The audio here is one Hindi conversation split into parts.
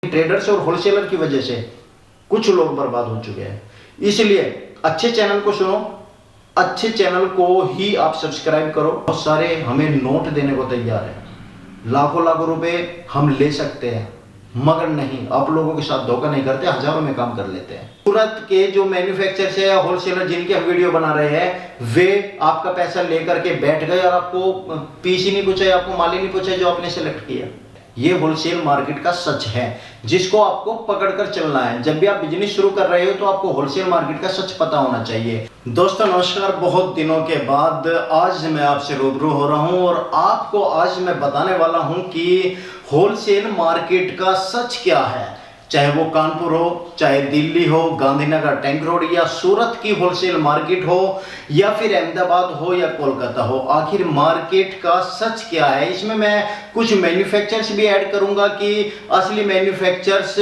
ट्रेडर्स और होलसेलर की वजह से कुछ लोग बर्बाद हो चुके हैं। इसलिए अच्छे चैनल को सुनो, अच्छे चैनल को ही आप सब्सक्राइब करो। बहुत सारे हमें नोट देने को तैयार है, लाखों लाखों रुपए हम ले सकते हैं, मगर नहीं, आप लोगों के साथ धोखा नहीं करते, हजारों में काम कर लेते हैं। सूरत के जो मैन्युफैक्चरर्स है या होलसेलर जिनके हम वीडियो बना रहे हैं, वे आपका पैसा लेकर के बैठ गए और आपको पीस ही नहीं पूछा, आपको माल ही नहीं पूछा जो आपने सेलेक्ट किया। ये होलसेल मार्केट का सच है जिसको आपको पकड़कर चलना है। जब भी आप बिजनेस शुरू कर रहे हो तो आपको होलसेल मार्केट का सच पता होना चाहिए। दोस्तों नमस्कार, बहुत दिनों के बाद आज मैं आपसे रूबरू हो रहा हूं और आपको आज मैं बताने वाला हूं कि होलसेल मार्केट का सच क्या है। चाहे वो कानपुर हो, चाहे दिल्ली हो, गांधीनगर टैंक रोड या सूरत की होलसेल मार्केट हो या फिर अहमदाबाद हो या कोलकाता हो, आखिर मार्केट का सच क्या है। इसमें मैं कुछ मैन्युफैक्चरर्स भी ऐड करूंगा कि असली मैन्युफैक्चरर्स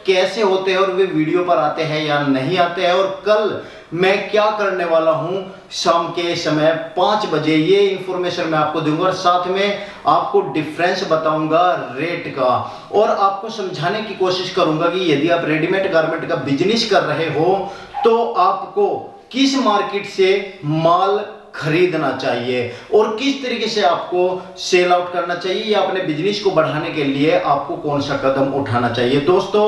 कैसे होते हैं और वे वीडियो पर आते हैं या नहीं आते हैं, और कल मैं क्या करने वाला हूं शाम के समय 5 बजे, ये इंफॉर्मेशन मैं आपको दूंगा और साथ में आपको डिफरेंस बताऊंगा रेट का, और आपको समझाने की कोशिश करूंगा कि यदि आप रेडीमेड गारमेंट का बिजनेस कर रहे हो तो आपको किस मार्केट से माल खरीदना चाहिए और किस तरीके से आपको सेल आउट करना चाहिए या अपने बिजनेस को बढ़ाने के लिए आपको कौन सा कदम उठाना चाहिए। दोस्तों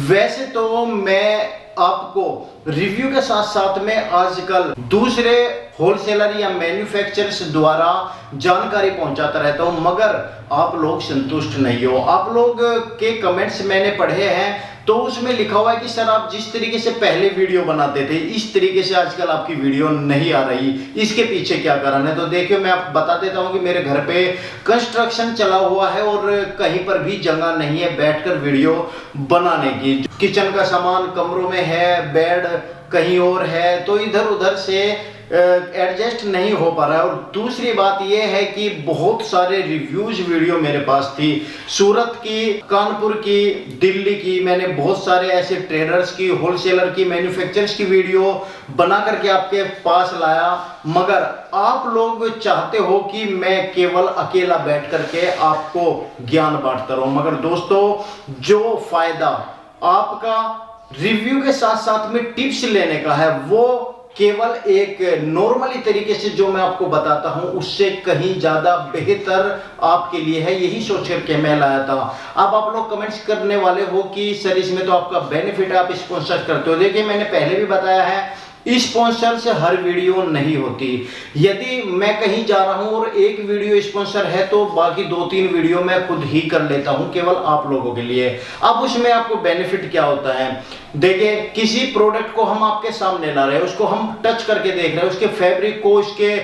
वैसे तो मैं आपको रिव्यू के साथ साथ में आजकल दूसरे होलसेलर या मैन्युफैक्चरर्स द्वारा जानकारी पहुंचाता रहता हूं, मगर आप लोग संतुष्ट नहीं हो। आप लोग के कमेंट्स मैंने पढ़े हैं तो उसमें लिखा हुआ है कि सर आप जिस तरीके से पहले वीडियो बनाते थे इस तरीके से आजकल आपकी वीडियो नहीं आ रही, इसके पीछे क्या कारण है। तो देखिए मैं आपको बता देता हूं कि मेरे घर पे कंस्ट्रक्शन चला हुआ है और कहीं पर भी जगह नहीं है बैठकर वीडियो बनाने की। किचन का सामान कमरों में है, बेड कहीं और है, तो इधर उधर से एडजस्ट नहीं हो पा रहा है। और दूसरी बात यह है कि बहुत सारे रिव्यूज वीडियो मेरे पास थी, सूरत की, कानपुर की, दिल्ली की, मैंने बहुत सारे ऐसे ट्रेडर्स की, होलसेलर की, मैन्युफैक्चरर्स की वीडियो बना करके आपके पास लाया, मगर आप लोग चाहते हो कि मैं केवल अकेला बैठ करके आपको ज्ञान बांटता रहूं। मगर दोस्तों जो फायदा आपका रिव्यू के साथ साथ में टिप्स लेने का है वो केवल एक नॉर्मली तरीके से जो मैं आपको बताता हूं उससे कहीं ज्यादा बेहतर आपके लिए है, यही सोच करके मैं लाया था। अब आप लोग कमेंट्स करने वाले हो कि सर इसमें तो आपका बेनिफिट है, आप स्पॉन्सर करते हो। देखिए मैंने पहले भी बताया है स्पॉन्सर से हर वीडियो नहीं होती। यदि मैं कहीं जा रहा हूं और एक वीडियो स्पॉन्सर है तो बाकी 2-3 वीडियो मैं खुद ही कर लेता हूं केवल आप लोगों के लिए। अब उसमें आपको बेनिफिट क्या होता है, देखिए किसी प्रोडक्ट को हम आपके सामने ला रहे हैं, उसको हम टच करके देख रहे हैं, उसके फैब्रिक को, उसके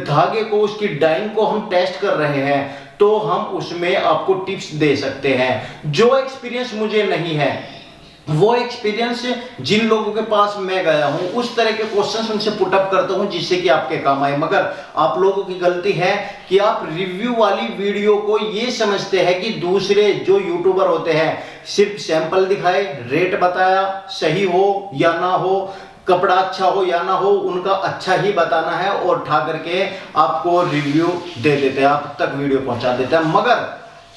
धागे को, उसकी डाइंग को हम टेस्ट कर रहे हैं, तो हम उसमें आपको टिप्स दे सकते हैं। जो एक्सपीरियंस मुझे नहीं है वो एक्सपीरियंस जिन लोगों के पास मैं गया हूं उस तरह के क्वेश्चंस उनसे पुट अप करता हूं जिससे कि आपके काम आए। मगर आप लोगों की गलती है कि आप रिव्यू वाली वीडियो को ये समझते हैं कि दूसरे जो यूट्यूबर होते हैं सिर्फ सैंपल दिखाए, रेट बताया, सही हो या ना हो, कपड़ा अच्छा हो या ना हो, उनका अच्छा ही बताना है और उठा करके आपको रिव्यू दे देते हैं, आप तक वीडियो पहुंचा देते हैं। मगर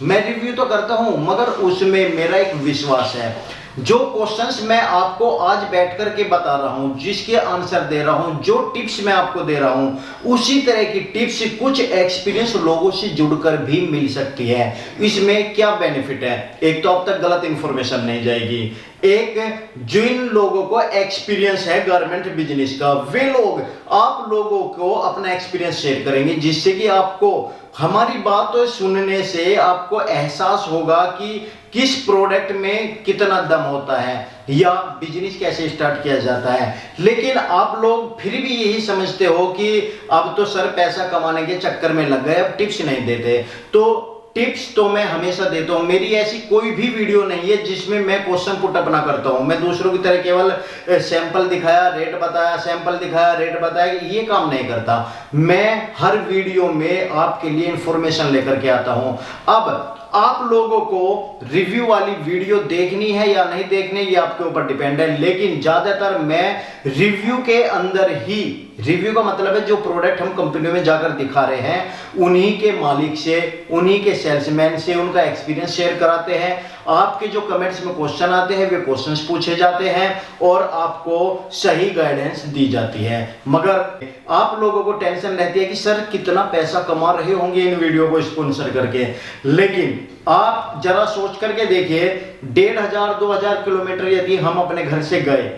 मैं रिव्यू तो करता हूं मगर उसमें मेरा एक विश्वास है। जो क्वेश्चंस मैं आपको आज बैठ करके बता रहा हूं, जिसके आंसर दे रहा हूं, जो टिप्स मैं आपको दे रहा हूं, उसी तरह की टिप्स कुछ एक्सपीरियंस लोगों से जुड़कर भी मिल सकती है। इसमें क्या बेनिफिट है, एक तो अब तक गलत इंफॉर्मेशन नहीं जाएगी, एक जिन लोगों को एक्सपीरियंस है गारमेंट बिजनेस का वे लोग आप लोगों को अपना एक्सपीरियंस शेयर करेंगे, जिससे कि आपको हमारी बात सुनने से आपको एहसास होगा कि किस प्रोडक्ट में कितना दम होता है या बिजनेस कैसे स्टार्ट किया जाता है। लेकिन आप लोग फिर भी यही समझते हो कि अब तो सर पैसा कमाने के चक्कर में लग गए, अब टिप्स नहीं देते। तो टिप्स तो मैं हमेशा देता हूं, मेरी ऐसी कोई भी वीडियो नहीं है जिसमें मैं क्वेश्चन पुट अप ना करता हूं। मैं दूसरों की तरह केवल सैंपल दिखाया, रेट बताया, सैंपल दिखाया, रेट बताया, ये काम नहीं करता। मैं हर वीडियो में आपके लिए इंफॉर्मेशन लेकर के आता हूं। अब आप लोगों को रिव्यू वाली वीडियो देखनी है या नहीं देखनी ये आपके ऊपर डिपेंड है, लेकिन ज्यादातर मैं रिव्यू के अंदर ही रिव्यू का मतलब है जो प्रोडक्ट हम कंपनी में जाकर दिखा रहे हैं उन्हीं के मालिक से, उन्हीं के सेल्समैन से उनका एक्सपीरियंस शेयर कराते हैं। आपके जो कमेंट्स में क्वेश्चन आते हैं वे क्वेश्चंस पूछे जाते हैं और आपको सही गाइडेंस दी जाती है। मगर आप लोगों को टेंशन रहती है कि सर कितना पैसा कमा रहे होंगे इन वीडियो को स्पॉन्सर करके, लेकिन आप जरा सोच करके देखिए 1500-2000 किलोमीटर यदि हम अपने घर से गए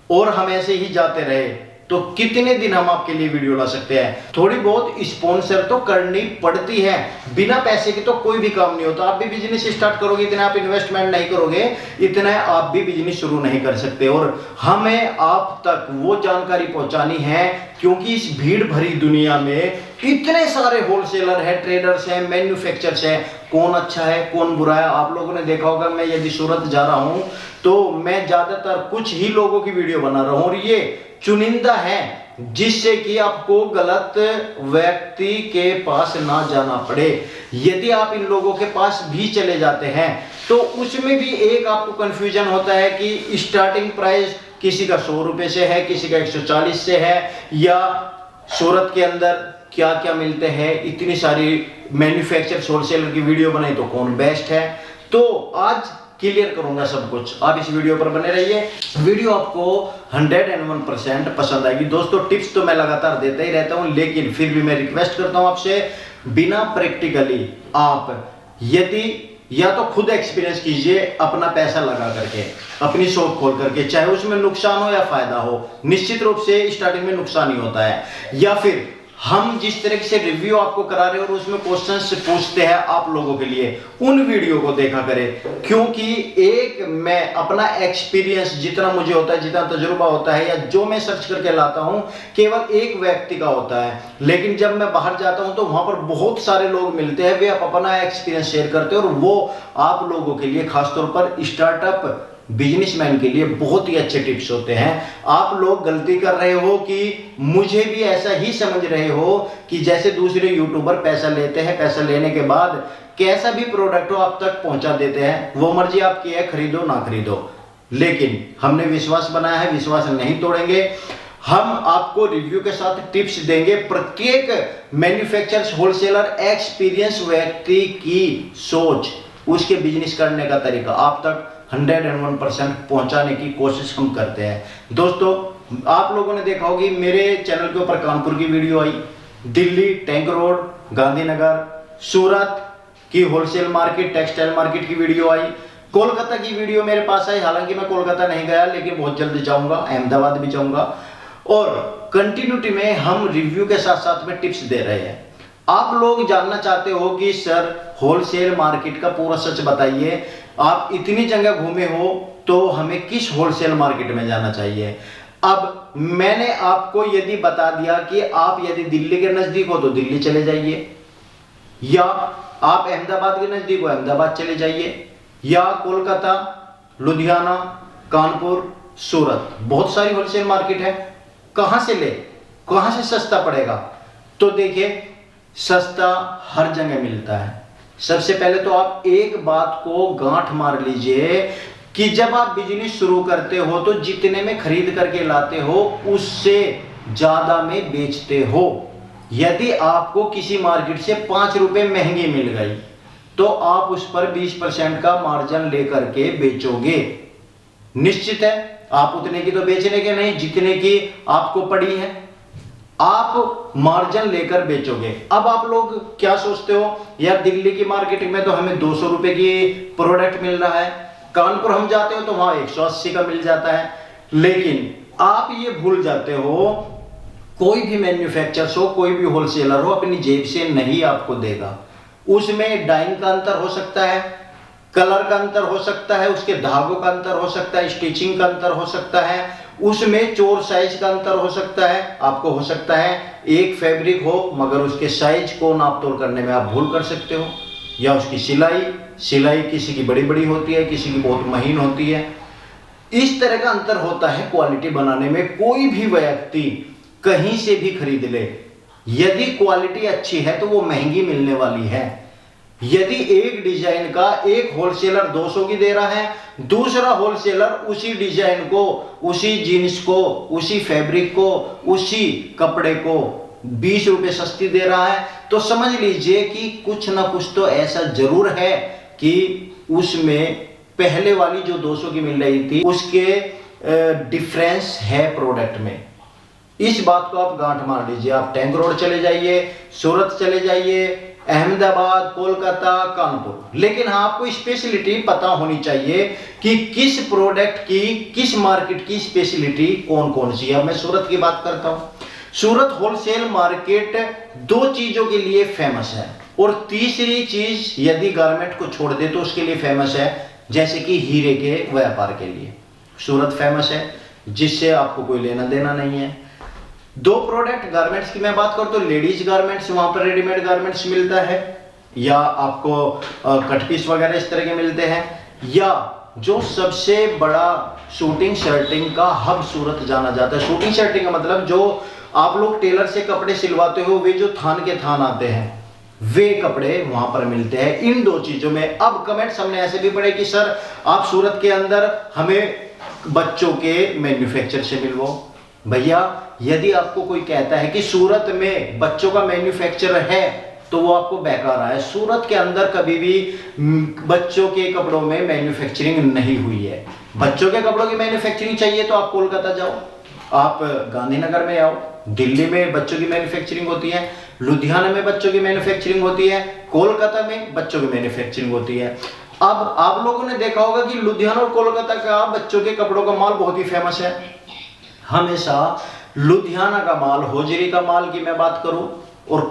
और हम ऐसे ही जाते रहे तो कितने दिन हम आपके लिए वीडियो ला सकते हैं। थोड़ी बहुत स्पॉन्सर तो करनी पड़ती है, बिना पैसे के तो कोई भी काम नहीं होता। आप भी बिजनेस स्टार्ट करोगे, इतना आप इन्वेस्टमेंट नहीं करोगे, इतना आप भी बिजनेस शुरू नहीं कर सकते। और हमें आप तक वो जानकारी पहुंचानी है क्योंकि इस भीड़ भरी दुनिया में इतने सारे होलसेलर है, ट्रेडर्स हैं, मैन्युफैक्चरर्स हैं, कौन अच्छा है कौन बुरा है। आप लोगों ने देखा होगा मैं यदि सूरत जा रहा हूं तो मैं ज्यादातर कुछ ही लोगों की वीडियो बना रहा हूं और ये चुनिंदा है जिससे कि आपको गलत व्यक्ति के पास ना जाना पड़े। यदि आप इन लोगों के पास भी चले जाते हैं तो उसमें भी एक आपको कंफ्यूजन होता है कि स्टार्टिंग प्राइस किसी का 100 रुपए से है, किसी का 140 से है, या सूरत के अंदर क्या क्या मिलते हैं। इतनी सारी मैन्युफैक्चर होलसेलर की वीडियो बनाई तो कौन बेस्ट है, तो आज क्लियर करूंगा सब कुछ। आप इस वीडियो पर बने रहिए, वीडियो आपको 101% पसंद आएगी। दोस्तों टिप्स तो मैं लगातार देता ही रहता हूं, लेकिन फिर भी मैं रिक्वेस्ट करता हूं आपसे, बिना प्रैक्टिकली आप यदि या तो खुद एक्सपीरियंस कीजिए अपना पैसा लगा करके, अपनी शॉप खोल करके, चाहे उसमें नुकसान हो या फायदा हो, निश्चित रूप से स्टार्टिंग में नुकसान ही होता है। या फिर हम जिस तरह से रिव्यू आपको करा रहे हैं और उसमें क्वेश्चंस पूछते हैं आप लोगों के लिए, उन वीडियो को देखा करें। क्योंकि एक मैं अपना एक्सपीरियंस जितना मुझे होता है, जितना तजुर्बा होता है या जो मैं सर्च करके लाता हूं, केवल एक व्यक्ति का होता है। लेकिन जब मैं बाहर जाता हूं तो वहां पर बहुत सारे लोग मिलते हैं, वे अपना एक्सपीरियंस शेयर करते हैं और वो आप लोगों के लिए, खासतौर पर स्टार्टअप बिजनेसमैन के लिए बहुत ही अच्छे टिप्स होते हैं। आप लोग गलती कर रहे हो कि मुझे भी ऐसा ही समझ रहे हो कि जैसे दूसरे यूट्यूबर पैसा लेते हैं, पैसा लेने के बाद कैसा भी प्रोडक्ट हो आप तक पहुंचा देते हैं, वो मर्जी आपकी है, खरीदो ना खरीदो। लेकिन हमने विश्वास बनाया है, विश्वास नहीं तोड़ेंगे। हम आपको रिव्यू के साथ टिप्स देंगे, प्रत्येक मैन्युफैक्चरर्स, होलसेलर, एक्सपीरियंस व्यक्ति की सोच, उसके बिजनेस करने का तरीका आप तक 101% पहुंचाने की कोशिश हम करते हैं। दोस्तों आप लोगों ने देखा होगी मेरे चैनल के ऊपर कानपुर की वीडियो आई, दिल्ली टैंक रोड, गांधीनगर, सूरत की होलसेल मार्केट, टेक्सटाइल मार्केट की वीडियो आई, कोलकाता की वीडियो मेरे पास आई। हालांकि मैं कोलकाता नहीं गया, लेकिन बहुत जल्द जाऊंगा, अहमदाबाद भी जाऊंगा। और कंटिन्यूटी में हम रिव्यू के साथ साथ में टिप्स दे रहे हैं। आप लोग जानना चाहते हो कि सर होलसेल मार्केट का पूरा सच बताइए, आप इतनी जगह घूमे हो तो हमें किस होलसेल मार्केट में जाना चाहिए। अब मैंने आपको यदि बता दिया कि आप यदि दिल्ली के नजदीक हो तो दिल्ली चले जाइए, या आप अहमदाबाद के नजदीक हो अहमदाबाद चले जाइए, या कोलकाता, लुधियाना, कानपुर, सूरत, बहुत सारी होलसेल मार्केट है। कहां से ले, कहां से सस्ता पड़ेगा? तो देखिए सस्ता हर जगह मिलता है। सबसे पहले तो आप एक बात को गांठ मार लीजिए कि जब आप बिजनेस शुरू करते हो तो जितने में खरीद करके लाते हो उससे ज्यादा में बेचते हो। यदि आपको किसी मार्केट से 5 रुपए महंगी मिल गई तो आप उस पर 20% का मार्जिन लेकर के बेचोगे। निश्चित है आप उतने की तो बेचने के नहीं जितने की आपको पड़ी है, आप मार्जिन लेकर बेचोगे। अब आप लोग क्या सोचते हो, यार दिल्ली की मार्केट में तो हमें 200 रुपए की प्रोडक्ट मिल रहा है, कानपुर हम जाते हो तो वहां 180 का मिल जाता है। लेकिन आप ये भूल जाते हो कोई भी मैन्युफैक्चरर हो, कोई भी होलसेलर हो अपनी जेब से नहीं आपको देगा। उसमें डाइंग का अंतर हो सकता है, कलर का अंतर हो सकता है, उसके धागों का अंतर हो सकता है, स्टिचिंग का अंतर हो सकता है, उसमें चोर साइज का अंतर हो सकता है। आपको हो सकता है एक फैब्रिक हो मगर उसके साइज को नाप तोल करने में आप भूल कर सकते हो, या उसकी सिलाई किसी की बड़ी बड़ी होती है, किसी की बहुत महीन होती है। इस तरह का अंतर होता है क्वालिटी बनाने में। कोई भी व्यक्ति कहीं से भी खरीद ले, यदि क्वालिटी अच्छी है तो वो महंगी मिलने वाली है। यदि एक डिजाइन का एक होलसेलर 200 की दे रहा है, दूसरा होलसेलर उसी डिजाइन को, उसी जीन्स को, उसी फैब्रिक को, उसी कपड़े को 20 रुपए सस्ती दे रहा है, तो समझ लीजिए कि कुछ ना कुछ तो ऐसा जरूर है कि उसमें पहले वाली जो 200 की मिल रही थी उसके डिफरेंस है प्रोडक्ट में। इस बात को आप गांठ मार लीजिए। आप टैंक रोड चले जाइए, सूरत चले जाइए, अहमदाबाद, कोलकाता, कानपुर, लेकिन हाँ आपको स्पेशलिटी पता होनी चाहिए कि किस प्रोडक्ट की, किस मार्केट की स्पेशलिटी कौन कौन सी है। अब मैं सूरत की बात करता हूं। सूरत होलसेल मार्केट दो चीजों के लिए फेमस है, और तीसरी चीज यदि गारमेंट को छोड़ दे तो उसके लिए फेमस है, जैसे कि हीरे के व्यापार के लिए सूरत फेमस है, जिससे आपको कोई लेना देना नहीं है। दो प्रोडक्ट गारमेंट्स की मैं बात करूं तो लेडीज गारमेंट्स, वहां पर रेडीमेड गारमेंट्स मिलता है, या आपको कट पीस वगैरह इस तरह के मिलते हैं, या जो सबसे बड़ा शूटिंग शर्टिंग का हब सूरत जाना जाता है। शूटिंग शर्टिंग का मतलब जो आप लोग टेलर से कपड़े सिलवाते हो, वे जो थान के थान आते हैं, वे कपड़े वहां पर मिलते हैं। इन दो चीजों में अब कमेंट्स हमने ऐसे भी पढ़े कि सर आप सूरत के अंदर हमें बच्चों के मैन्युफैक्चर से मिलवाओ। भैया यदि आपको कोई कहता है कि सूरत में बच्चों का मैन्युफैक्चर है तो वो आपको बहका है। सूरत के अंदर कभी भी बच्चों के कपड़ों में मैन्युफैक्चरिंग नहीं हुई है। बच्चों के कपड़ों की मैन्युफैक्चरिंग चाहिए तो आप कोलकाता जाओ, आप गांधीनगर में आओ, दिल्ली में बच्चों की मैन्युफैक्चरिंग होती है, लुधियाना में बच्चों की मैन्युफैक्चरिंग होती है, कोलकाता में बच्चों की मैन्युफैक्चरिंग होती है। अब आप लोगों ने देखा होगा कि लुधियाना और कोलकाता का बच्चों के कपड़ों का माल बहुत ही फेमस है। हमेशा लुधियाना का माल, होजरी का माल की मैं बात करूं और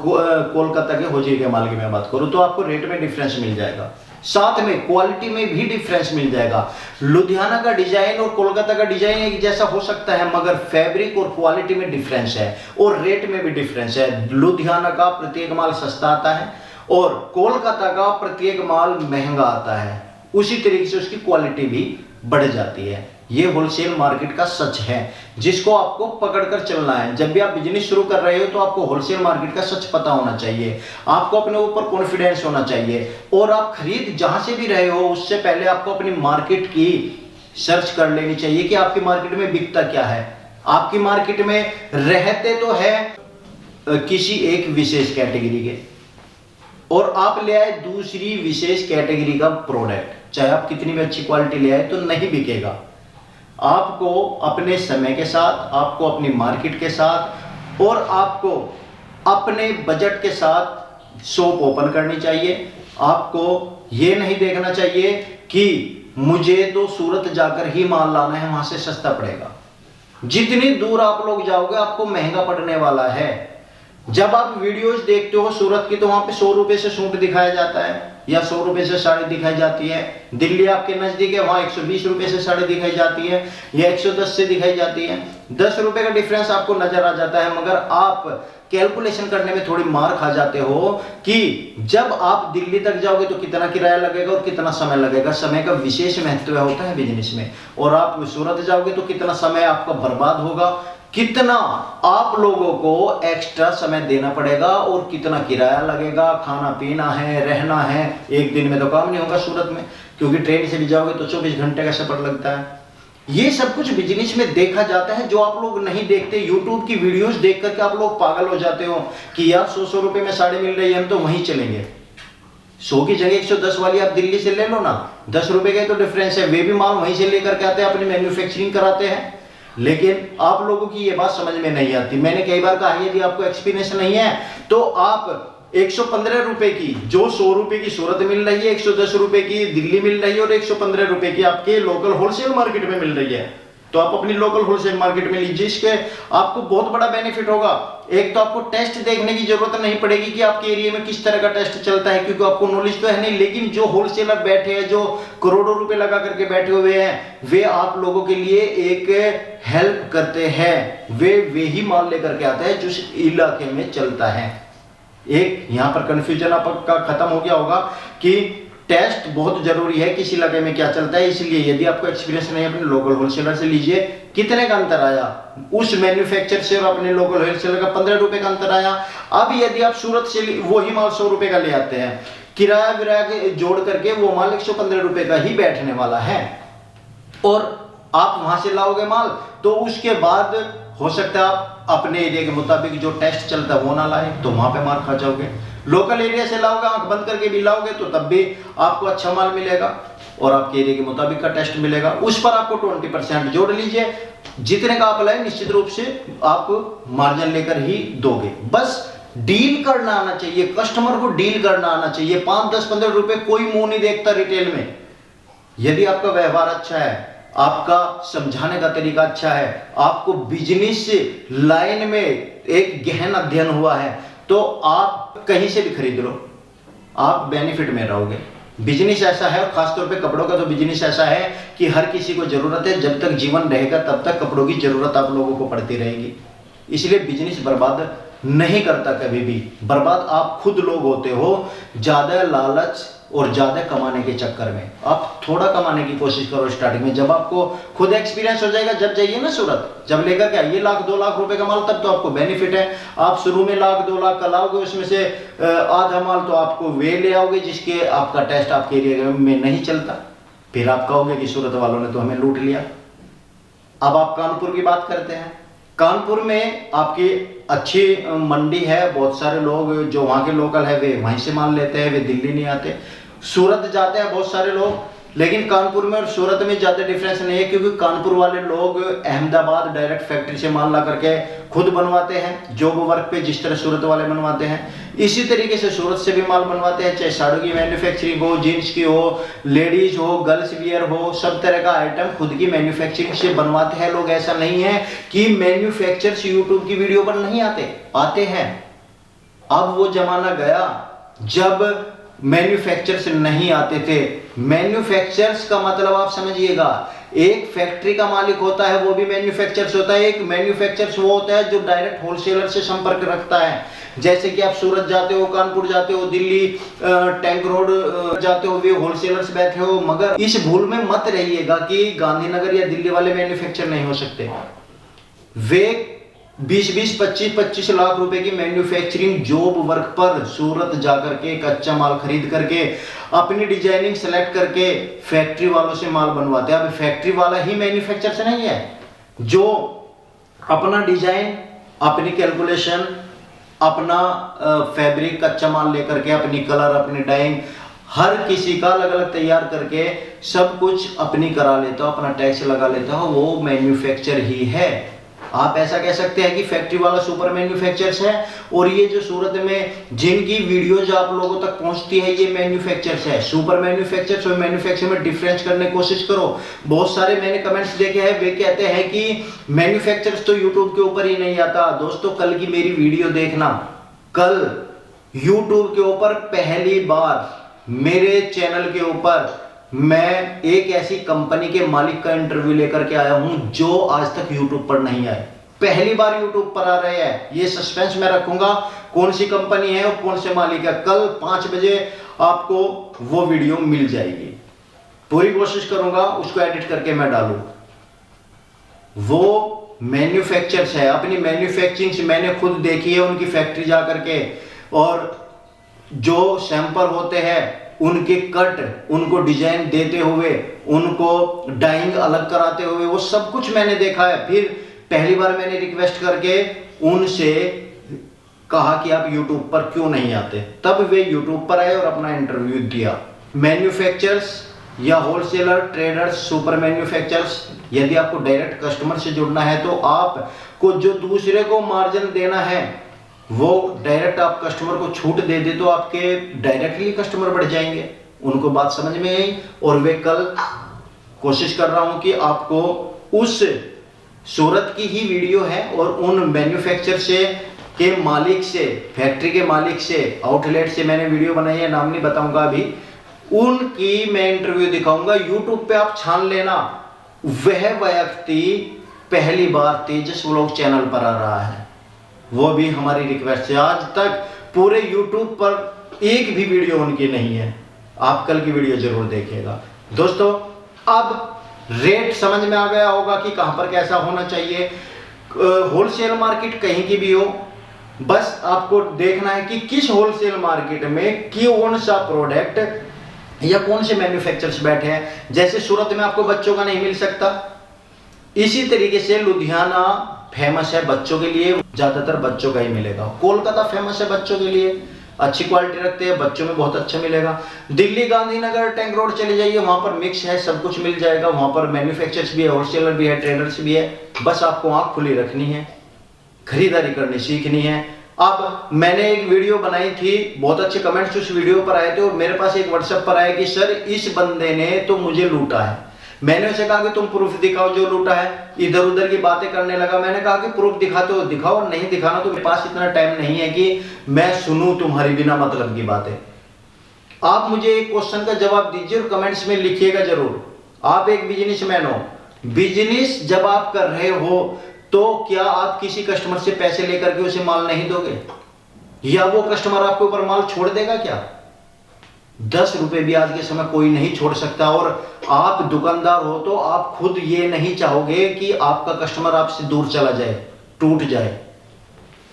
कोलकाता के होजरी के माल की मैं बात करूं तो आपको रेट में डिफरेंस मिल जाएगा, साथ में क्वालिटी में भी डिफरेंस मिल जाएगा। लुधियाना का डिजाइन और कोलकाता का डिजाइन एक जैसा हो सकता है, मगर फैब्रिक और क्वालिटी में डिफरेंस है और रेट में भी डिफरेंस है। लुधियाना का प्रत्येक माल सस्ता आता है और कोलकाता का प्रत्येक माल महंगा आता है, उसी तरीके से उसकी क्वालिटी भी बढ़ जाती है। ये होलसेल मार्केट का सच है जिसको आपको पकड़कर चलना है। जब भी आप बिजनेस शुरू कर रहे हो तो आपको होलसेल मार्केट का सच पता होना चाहिए, आपको अपने ऊपर कॉन्फिडेंस होना चाहिए, और आप खरीद जहां से भी रहे हो उससे पहले आपको अपनी मार्केट की सर्च कर लेनी चाहिए कि आपकी मार्केट में बिकता क्या है। आपकी मार्केट में रहते तो है किसी एक विशेष कैटेगरी के, और आप ले आए दूसरी विशेष कैटेगरी का प्रोडक्ट, चाहे आप कितनी भी अच्छी क्वालिटी ले आए तो नहीं बिकेगा। आपको अपने समय के साथ, आपको अपनी मार्केट के साथ और आपको अपने बजट के साथ शॉप ओपन करनी चाहिए। आपको ये नहीं देखना चाहिए कि मुझे तो सूरत जाकर ही माल लाना है, वहां से सस्ता पड़ेगा। जितनी दूर आप लोग जाओगे आपको महंगा पड़ने वाला है। जब आप वीडियोस देखते हो सूरत की तो वहां पे 100 रुपए से सूट दिखाया जाता है या 100 रुपए से साड़ी दिखाई जाती है। दिल्ली आपके नजदीक है, वहां 120 रुपए से साड़ी दिखाई जाती है या 110 से दिखाई जाती है। 10 रुपए का डिफरेंस आपको नजर आ जाता है, मगर आप कैलकुलेशन करने में थोड़ी मार खा जाते हो कि जब आप दिल्ली तक जाओगे तो कितना किराया लगेगा और कितना समय लगेगा। समय का विशेष महत्व होता है बिजनेस में। और आप सूरत जाओगे तो कितना समय आपका बर्बाद होगा, कितना आप लोगों को एक्स्ट्रा समय देना पड़ेगा और कितना किराया लगेगा, खाना पीना है, रहना है। एक दिन में तो काम नहीं होगा सूरत में, क्योंकि ट्रेन से भी जाओगे तो 24 घंटे का सफर लगता है। ये सब कुछ बिजनेस में देखा जाता है जो आप लोग नहीं देखते। यूट्यूब की वीडियोस देख करके आप लोग पागल हो जाते हो कि यार 100 रुपए में साड़ी मिल रही है, हम तो वहीं चलेंगे। 100 की जगह 110 वाली आप दिल्ली से ले लो ना, 10 रुपए का तो डिफरेंस है। वे भी माल वहीं से लेकर के आते हैं, अपनी मैन्युफैक्चरिंग कराते हैं। लेकिन आप लोगों की ये बात समझ में नहीं आती। मैंने कई बार कहा यदि आपको एक्सपीरियंस नहीं है तो आप 115 रुपए की, जो 100 रुपए की सूरत मिल रही है, 110 रुपए की दिल्ली मिल रही है और 115 रुपए की आपके लोकल होलसेल मार्केट में मिल रही है, तो आप अपनी लोकल होलसेल मार्केट में लीजिए। इसके आपको बहुत बड़ा बेनिफिट होगा। एक तो आपको टेस्ट देखने की जरूरत नहीं पड़ेगी कि आपके एरिया में किस तरह का टेस्ट चलता है, क्योंकि आपको नॉलेज तो है नहीं। लेकिन जो होलसेलर बैठे हैं, जो करोड़ों रुपए लगा करके बैठे हुए हैं, वे आप लोगों के लिए एक हेल्प करते हैं। वे ही माल लेकर के आते हैं जो इस इलाके में चलता है। एक यहां पर कंफ्यूजन आपका खत्म हो गया होगा कि टेस्ट बहुत जरूरी है किस इलाके में क्या चलता है। इसलिए यदि आपको एक्सपीरियंस नहीं है अपने लोकल होलसेलर से लीजिए। कितने का अंतर आया उस मैन्युफैक्चर से और अपने लोकल होलसेलर का? 15 रुपए का अंतर आया। अब यदि आप सूरत से वही माल 100 रुपए का ले आते हैं, किराया विराया जोड़ करके वो माल 115 रुपए का ही बैठने वाला है। और आप वहां से लाओगे माल तो उसके बाद हो सकता है आप अपने एरिया के मुताबिक जो टेस्ट चलता है वो ना लाए, तो वहां पे मार खा जाओगे। लोकल एरिया से लाओगे, आंख बंद करके भी लाओगे तो तब भी आपको अच्छा माल मिलेगा और आपके एरिया के मुताबिक का टेस्ट मिलेगा। उस पर आपको 20% जोड़ लीजिए। जितने का आप लाए निश्चित रूप से आप मार्जिन लेकर ही दोगे। बस डील करना आना चाहिए, कस्टमर को डील करना आना चाहिए। 5, 10, 15 रुपए कोई मुंह नहीं देखता रिटेल में। यदि आपका व्यवहार अच्छा है, आपका समझाने का तरीका अच्छा है, आपको बिजनेस लाइन में एक गहन अध्ययन हुआ है, तो आप कहीं से भी खरीद लो, आप बेनिफिट में रहोगे। बिजनेस ऐसा है, और खासतौर पे कपड़ों का तो बिजनेस ऐसा है कि हर किसी को जरूरत है। जब तक जीवन रहेगा तब तक कपड़ों की जरूरत आप लोगों को पड़ती रहेगी। इसलिए बिजनेस बर्बाद नहीं करता कभी भी। बर्बाद आप खुद लोग होते हो, ज्यादा लालच और ज्यादा कमाने के चक्कर में। आप थोड़ा कमाने की कोशिश करो स्टार्टिंग में, जब आपको खुद एक्सपीरियंस हो जाएगा, जब जाइए ना सूरत, जब लेकर के आइए 1 लाख 2 लाख रुपए का माल, तब तो आपको बेनिफिट है। आप शुरू में 1 लाख 2 लाख का लाओगे, उसमें से आधा माल तो आपको वे ले आओगे जिसके आपका टेस्ट आपके एरिया में नहीं चलता। फिर आप कहोगे कि सूरत वालों ने तो हमें लूट लिया। अब आप कानपुर की बात करते हैं। कानपुर में आपकी अच्छी मंडी है, बहुत सारे लोग जो वहाँ के लोकल है वे वहीं से माल लेते हैं, वे दिल्ली नहीं आते। सूरत जाते हैं बहुत सारे लोग, लेकिन कानपुर में और सूरत में ज़्यादा डिफरेंस नहीं है, क्योंकि कानपुर वाले लोग अहमदाबाद डायरेक्ट फैक्ट्री से माल ला करके खुद बनवाते हैं, जॉब वर्क पे जिस तरह सूरत वाले बनवाते हैं। इसी तरीके से सूरत से भी माल बनवाते हैं, चाहे साड़ियों की मैन्युफैक्चरिंग हो, जीन्स की हो, लेडीज हो, गर्ल्स वियर हो, सब तरह का आइटम खुद की मैन्युफैक्चरिंग से बनवाते हैं लोग। ऐसा नहीं है कि मैन्युफैक्चरर्स यूट्यूब की वीडियो पर नहीं आते हैं। अब वो जमाना गया जब मैन्युफैक्चरर्स नहीं आते थे। मैन्युफैक्चरर्स का मतलब आप समझिएगा, एक फैक्ट्री का मालिक होता है वो भी मैन्युफैक्चरर्स होता है। एक मैन्युफैक्चरर्स वो होता है जो डायरेक्ट होलसेलर से संपर्क रखता है। जैसे कि आप सूरत जाते हो, कानपुर जाते हो, दिल्ली टैंक रोड जाते हो, वे होलसेलर्स बैठे हो। मगर इस भूल में मत रहिएगा कि गांधीनगर या दिल्ली वाले मैन्युफैक्चर नहीं हो सकते। वे 20-20, 25-25 लाख रुपए की मैन्युफैक्चरिंग जॉब वर्क पर सूरत जाकर के कच्चा माल खरीद करके अपनी डिजाइनिंग सेलेक्ट करके फैक्ट्री वालों से माल बनवाते हैं। अब फैक्ट्री वाला ही मैन्युफैक्चर से नहीं है, जो अपना डिजाइन, अपनी कैलकुलेशन, अपना फैब्रिक कच्चा माल लेकर के, अपनी कलर, अपनी डाइंग, हर किसी का अलग अलग तैयार करके सब कुछ अपनी करा लेता हो, अपना टैक्स लगा लेता हो, वो मैन्युफैक्चर ही है। आप ऐसा कह सकते हैं कि फैक्ट्री वाला सुपर मैन्युफैक्चरर्स है, और ये जो सूरत में जिनकी वीडियोज आप लोगों तक पहुंचती है ये मैन्युफैक्चरर्स है। सुपर मैन्युफैक्चरर्स और मैन्युफैक्चर में डिफरेंस करने की कोशिश करो। बहुत सारे मैंने कमेंट्स देखे हैं, वे कहते हैं कि मैन्युफैक्चरर्स तो यूट्यूब के ऊपर ही नहीं आता। दोस्तों, कल की मेरी वीडियो देखना, कल यूट्यूब के ऊपर पहली बार मेरे चैनल के ऊपर मैं एक ऐसी कंपनी के मालिक का इंटरव्यू लेकर के आया हूं जो आज तक यूट्यूब पर नहीं आए, पहली बार यूट्यूब पर आ रहे हैं। ये सस्पेंस मैं रखूंगा, कौन सी कंपनी है और कौन से मालिक है। कल 5 बजे आपको वो वीडियो मिल जाएगी। पूरी कोशिश करूंगा उसको एडिट करके मैं डालूं। वो मैन्युफैक्चरर्स है, अपनी मैन्युफैक्चरिंग से मैंने खुद देखी है उनकी फैक्ट्री जा करके, और जो सैंपल होते हैं उनके कट, उनको डिजाइन देते हुए, उनको डाइंग अलग कराते हुए, वो सब कुछ मैंने देखा है। फिर पहली बार मैंने रिक्वेस्ट करके उनसे कहा कि आप यूट्यूब पर क्यों नहीं आते, तब वे यूट्यूब पर आए और अपना इंटरव्यू दिया। मैन्युफैक्चरर्स या होलसेलर, ट्रेडर्स, सुपर मैन्युफैक्चरर्स, यदि आपको डायरेक्ट कस्टमर से जुड़ना है तो आपको जो दूसरे को मार्जिन देना है वो डायरेक्ट आप कस्टमर को छूट दे दे तो आपके डायरेक्टली कस्टमर बढ़ जाएंगे। उनको बात समझ में आई, और वे कल कोशिश कर रहा हूं कि आपको उस सूरत की ही वीडियो है और उन मैन्युफैक्चर से के मालिक से, फैक्ट्री के मालिक से, आउटलेट से मैंने वीडियो बनाई है, नाम नहीं बताऊंगा अभी, उनकी मैं इंटरव्यू दिखाऊंगा। यूट्यूब पे आप छान लेना, वह व्यक्ति पहली बार तेजस व्लॉग चैनल पर आ रहा है। वो भी हमारी रिक्वेस्ट है। आज तक पूरे यूट्यूब पर एक भी वीडियो उनकी नहीं है। आप कल की वीडियो जरूर देखिएगा। दोस्तों, अब रेट समझ में आ गया होगा कि कहां पर कैसा होना चाहिए। होलसेल मार्केट कहीं की भी हो, बस आपको देखना है कि किस होलसेल मार्केट में कौन सा प्रोडक्ट या कौन से मैन्युफैक्चरर्स बैठे हैं। जैसे सूरत में आपको बच्चों का नहीं मिल सकता, इसी तरीके से लुधियाना फेमस है बच्चों के लिए, ज्यादातर बच्चों का ही मिलेगा। कोलकाता फेमस है बच्चों के लिए, अच्छी क्वालिटी रखते हैं, बच्चों में बहुत अच्छा मिलेगा। दिल्ली गांधीनगर टैंक रोड चले जाइए, वहां पर मिक्स है, सब कुछ मिल जाएगा। वहां पर मैन्युफैक्चरर्स भी है, होलसेलर भी है, ट्रेडर्स भी है। बस आपको आंख खुली रखनी है, खरीदारी करनी सीखनी है। अब मैंने एक वीडियो बनाई थी, बहुत अच्छे कमेंट्स उस वीडियो पर आए थे और मेरे पास एक व्हाट्सएप पर आया कि सर इस बंदे ने तो मुझे लूटा है। मैंने उसे कहा कि तुम प्रूफ दिखाओ जो लूटा है। इधर उधर की बातें करने लगा। मैंने कहा कि प्रूफ दिखाते हो दिखाओ, नहीं दिखाना तो मेरे पास इतना टाइम नहीं है कि मैं सुनूं तुम्हारी बिना मतलब की बातें। आप मुझे एक क्वेश्चन का जवाब दीजिए और कमेंट्स में लिखिएगा जरूर। आप एक बिजनेसमैन हो, बिजनेस जब आप कर रहे हो तो क्या आप किसी कस्टमर से पैसे लेकर के उसे माल नहीं दोगे, या वो कस्टमर आपके ऊपर माल छोड़ देगा क्या? 10 रुपए भी आज के समय कोई नहीं छोड़ सकता। और आप दुकानदार हो तो आप खुद ये नहीं चाहोगे कि आपका कस्टमर आपसे दूर चला जाए, टूट जाए।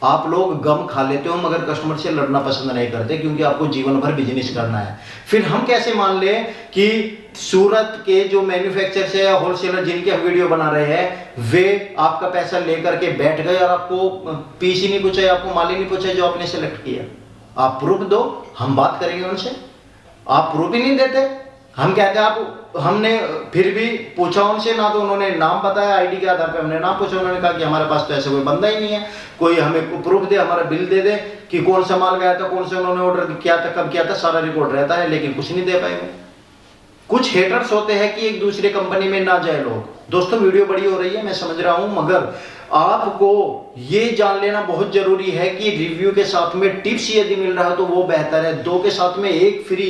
आप लोग गम खा लेते हो मगर कस्टमर से लड़ना पसंद नहीं करते, क्योंकि आपको जीवन भर बिजनेस करना है। फिर हम कैसे मान लें कि सूरत के जो मैन्युफैक्चरर्स है या होलसेलर जिनके हम वीडियो बना रहे हैं, वे आपका पैसा लेकर के बैठ गए और आपको पीस ही नहीं पूछा, आपको माल ही नहीं पूछा जो आपने सेलेक्ट किया। आप प्रूफ दो, हम बात करेंगे उनसे। आप प्रूफ ही नहीं देते, हम कहते हैं आप, हमने फिर भी पूछा उनसे, ना तो उन्होंने नाम बताया, आईडी के आधार पे हमने नाम पूछा, उन्होंने कहा कि हमारे पास तो ऐसा कोई बंदा ही नहीं है, कोई हमें प्रूफ दे, हमारा बिल दे दे कि कौन सा माल गया था, कौन सा उन्होंने ऑर्डर किया था, कब किया था, सारा रिकॉर्ड रहता है, लेकिन कुछ नहीं दे पाए। कुछ हेटर्स होते हैं कि एक दूसरे कंपनी में ना जाए लोग। दोस्तों वीडियो बड़ी हो रही है, मैं समझ रहा हूं, मगर आपको ये जान लेना बहुत जरूरी है कि रिव्यू के साथ में टिप्स यदि मिल रहा है तो वो बेहतर है। 2 के साथ में 1 फ्री।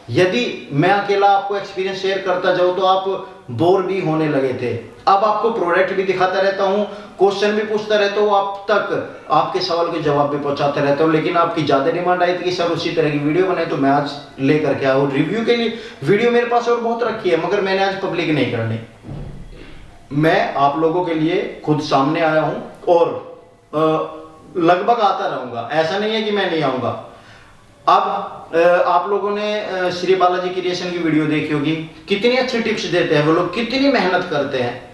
यदि मैं अकेला आपको एक्सपीरियंस शेयर करता जाऊं तो आप बोर भी होने लगे थे। अब आपको प्रोडक्ट भी दिखाता रहता हूं, क्वेश्चन भी पूछता रहता हूं, आप तक आपके सवाल के जवाब भी पहुंचाते रहता हूं। लेकिन आपकी ज्यादा डिमांड आई थी कि सर उसी तरह की वीडियो बनाए, तो मैं आज लेकर के आया। रिव्यू के लिए वीडियो मेरे पास और बहुत रखी है, मगर मैंने आज पब्लिक नहीं करनी। मैं आप लोगों के लिए खुद सामने आया हूं और लगभग आता रहूंगा, ऐसा नहीं है कि मैं नहीं आऊंगा। अब आप लोगों ने श्री बालाजी क्रिएशन की वीडियो देखी होगी, कितनी अच्छी टिप्स देते हैं वो लोग, कितनी मेहनत करते हैं।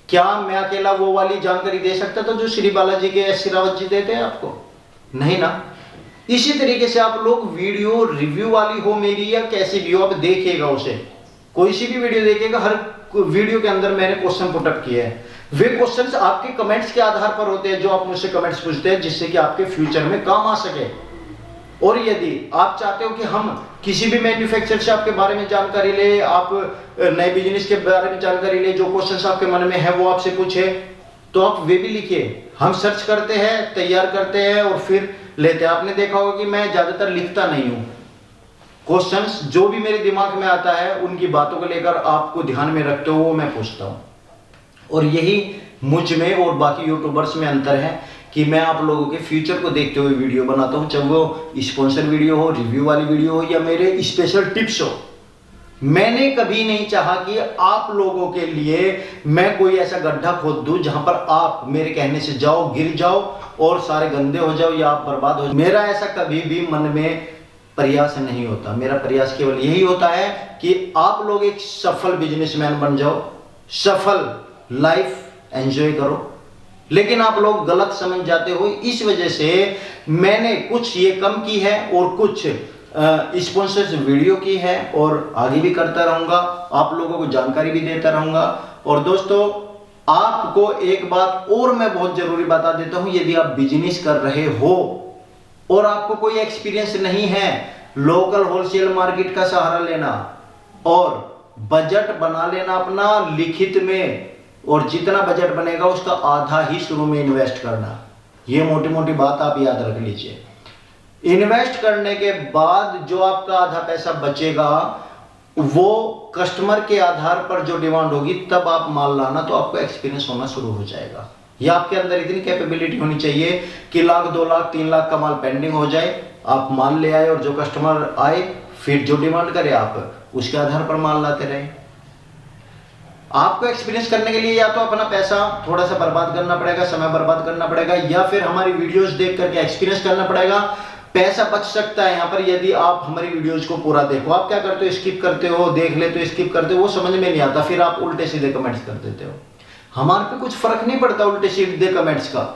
क्या मैं अकेला वो वाली जानकारी दे सकता था जो श्री बालाजी के एस रावत जी देते हैं आपको? नहीं ना। इसी तरीके से आप लोग वीडियो रिव्यू वाली हो मेरी या कैसी भी हो, आप देखिएगा उसे, कोई सी भी वीडियो देखिएगा, हर वीडियो के अंदर मैंने क्वेश्चन पुटअप किए हैं। वे क्वेश्चंस आपके कमेंट्स के आधार पर होते हैं, जो आप मुझसे कमेंट्स पूछते हैं, जिससे कि आपके फ्यूचर में काम आ सके। और यदि आप चाहते हो कि हम किसी भी मैन्युफैक्चरर से आपके बारे में जानकारी ले, आप नए बिजनेस के बारे में जानकारी ले, जो क्वेश्चंस आपके मन में है वो आपसे पूछे, तो आप वे भी लिखिए। हम सर्च करते हैं, तैयार करते हैं और फिर लेते हैं। आपने देखा होगा कि मैं ज्यादातर लिखता नहीं हूं, क्वेश्चंस जो भी मेरे दिमाग में आता है उनकी बातों को लेकर आपको ध्यान में रखते हो वो मैं पूछता हूं। और यही मुझ में और बाकी यूट्यूबर्स में अंतर है कि मैं आप लोगों के फ्यूचर को देखते हुए वीडियो बनाता हूं, चाहे वो स्पॉन्सर वीडियो हो, रिव्यू वाली वीडियो हो या मेरे स्पेशल टिप्स हो। मैंने कभी नहीं चाहा कि आप लोगों के लिए मैं कोई ऐसा गड्ढा खोद दूं जहां पर आप मेरे कहने से जाओ, गिर जाओ और सारे गंदे हो जाओ या आप बर्बाद हो जाओ। मेरा ऐसा कभी भी मन में प्रयास नहीं होता। मेरा प्रयास केवल यही होता है कि आप लोग एक सफल बिजनेसमैन बन जाओ, सफल लाइफ एंजॉय करो। लेकिन आप लोग गलत समझ जाते हो, इस वजह से मैंने कुछ ये कम की है और कुछ स्पॉन्सर्स वीडियो की है और आगे भी करता रहूंगा, आप लोगों को जानकारी भी देता रहूंगा। और दोस्तों आपको एक बात और मैं बहुत जरूरी बता देता हूं, यदि आप बिजनेस कर रहे हो और आपको कोई एक्सपीरियंस नहीं है, लोकल होलसेल मार्केट का सहारा लेना और बजट बना लेना अपना लिखित में, और जितना बजट बनेगा उसका आधा ही शुरू में इन्वेस्ट करना। ये मोटी मोटी बात आप याद रख लीजिए। इन्वेस्ट करने के बाद जो आपका आधा पैसा बचेगा वो कस्टमर के आधार पर जो डिमांड होगी तब आप माल लाना, तो आपको एक्सपीरियंस होना शुरू हो जाएगा। या आपके अंदर इतनी कैपेबिलिटी होनी चाहिए कि 1 लाख 2 लाख 3 लाख का माल पेंडिंग हो जाए, आप माल ले आए और जो कस्टमर आए फिर जो डिमांड करे आप उसके आधार पर माल लाते रहे। आपको एक्सपीरियंस करने के लिए या तो अपना पैसा थोड़ा सा बर्बाद करना पड़ेगा, समय बर्बाद करना पड़ेगा, या फिर हमारी वीडियोस देख करके एक्सपीरियंस करना पड़ेगा। पैसा बच सकता है यहाँ पर यदि आप हमारी वीडियोस को पूरा देखो। आप क्या करते हो, स्किप करते हो, देख लेते हो, स्किप करते हो, वो समझ में नहीं आता, फिर आप उल्टे सीधे कमेंट्स कर देते हो। हमारे पे कुछ फर्क नहीं पड़ता उल्टे सीधे कमेंट्स का,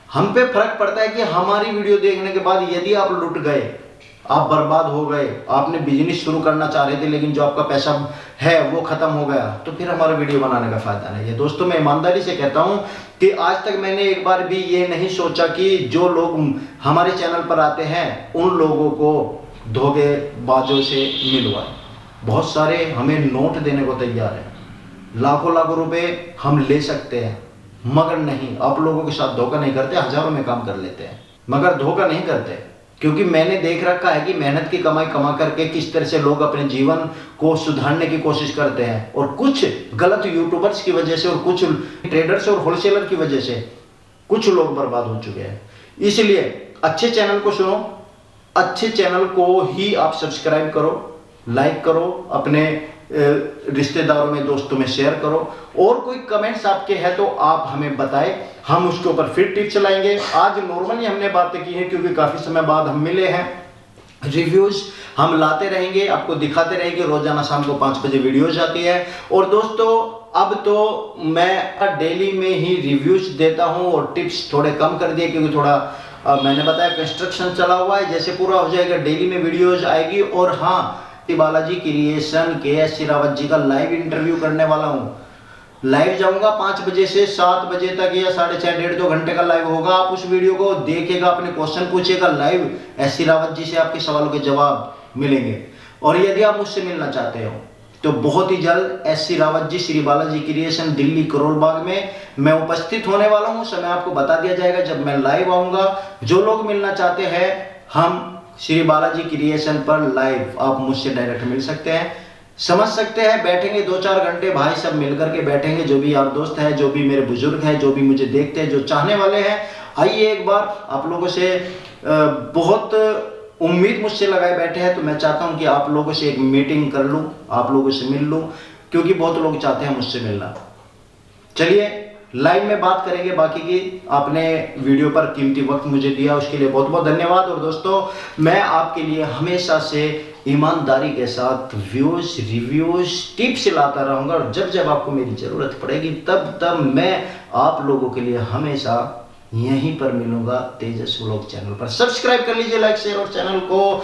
हम पे फर्क पड़ता है कि हमारी वीडियो देखने के बाद यदि आप लुट गए, आप बर्बाद हो गए, आपने बिजनेस शुरू करना चाह रहे थे लेकिन जो आपका पैसा है वो खत्म हो गया, तो फिर हमारा वीडियो बनाने का फायदा नहीं है। दोस्तों मैं ईमानदारी से कहता हूं कि आज तक मैंने एक बार भी ये नहीं सोचा कि जो लोग हमारे चैनल पर आते हैं उन लोगों को धोखेबाजों से मिलवाए। बहुत सारे हमें नोट देने को तैयार है, लाखों लाखों रुपए हम ले सकते हैं, मगर नहीं, आप लोगों के साथ धोखा नहीं करते, हजारों में काम कर लेते हैं मगर धोखा नहीं करते। क्योंकि मैंने देख रखा है कि मेहनत की कमाई कमा करके किस तरह से लोग अपने जीवन को सुधारने की कोशिश करते हैं, और कुछ गलत यूट्यूबर्स की वजह से और कुछ ट्रेडर्स और होलसेलर की वजह से कुछ लोग बर्बाद हो चुके हैं। इसलिए अच्छे चैनल को सुनो, अच्छे चैनल को ही आप सब्सक्राइब करो, लाइक करो, अपने रिश्तेदारों में, दोस्तों में शेयर करो, और कोई कमेंट्स आपके हैं तो आप हमें बताएं, हम उसके ऊपर फिर टिप्स लाएंगे। आज नॉर्मली हमने बातें की हैं क्योंकि काफी समय बाद हम मिले हैं। रिव्यूज हम लाते रहेंगे, आपको दिखाते रहेंगे, रोजाना शाम को 5 बजे वीडियोज आती है। और दोस्तों अब तो मैं डेली में ही रिव्यूज देता हूं और टिप्स थोड़े कम कर दिए क्योंकि थोड़ा मैंने बताया कंस्ट्रक्शन चला हुआ है, जैसे पूरा हो जाएगा डेली में वीडियोज आएगी। और हाँ, बालाजी क्रिएशन के रावत जी का लाइव इंटरव्यू करने वाला हूं। लाइव जाऊंगा 5 बजे से 7 बजे तक, या 6:30 1.5-2 घंटे का लाइव होगा। आप उस वीडियो को देखिएगा, अपने क्वेश्चन पूछिएगा लाइव, रावत जी से आपके सवालों के जवाब मिलेंगे। और यदि आप मुझसे मिलना चाहते हो तो बहुत ही जल्द रावत जी, श्री बालाजी क्रिएशन, दिल्ली करोल बाग में मैं उपस्थित होने वाला हूं। समय आपको बता दिया जाएगा जब मैं लाइव आऊंगा। जो लोग मिलना चाहते हैं, हम श्री बालाजी क्रिएशन पर लाइव आप मुझसे डायरेक्ट मिल सकते हैं, समझ सकते हैं, बैठेंगे 2-4 घंटे, भाई सब मिलकर के बैठेंगे, जो भी यार दोस्त है, जो भी मेरे बुजुर्ग हैं, जो भी मुझे देखते हैं, जो चाहने वाले हैं। आइए एक बार, आप लोगों से बहुत उम्मीद मुझसे लगाए बैठे हैं, तो मैं चाहता हूं कि आप लोगों से एक मीटिंग कर लूं, आप लोगों से मिल लूं, क्योंकि बहुत लोग चाहते हैं मुझसे मिलना। चलिए लाइव में बात करेंगे बाकी की। आपने वीडियो पर कीमती वक्त मुझे दिया, उसके लिए बहुत बहुत धन्यवाद। और दोस्तों मैं आपके लिए हमेशा से ईमानदारी के साथ व्यूज, रिव्यूज, टिप्स लाता रहूंगा, और जब जब आपको मेरी जरूरत पड़ेगी तब तब मैं आप लोगों के लिए हमेशा यहीं पर मिलूंगा, तेजस व्लॉग चैनल पर। सब्सक्राइब कर लीजिए, लाइक शेयर, और चैनल को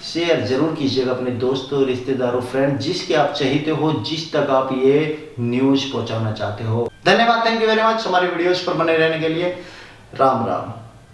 शेयर जरूर कीजिएगा अपने दोस्तों, रिश्तेदारों, फ्रेंड, जिसके आप चाहते हो, जिस तक आप ये न्यूज पहुंचाना चाहते हो। धन्यवाद, थैंक यू वेरी मच हमारे वीडियोस पर बने रहने के लिए। राम राम।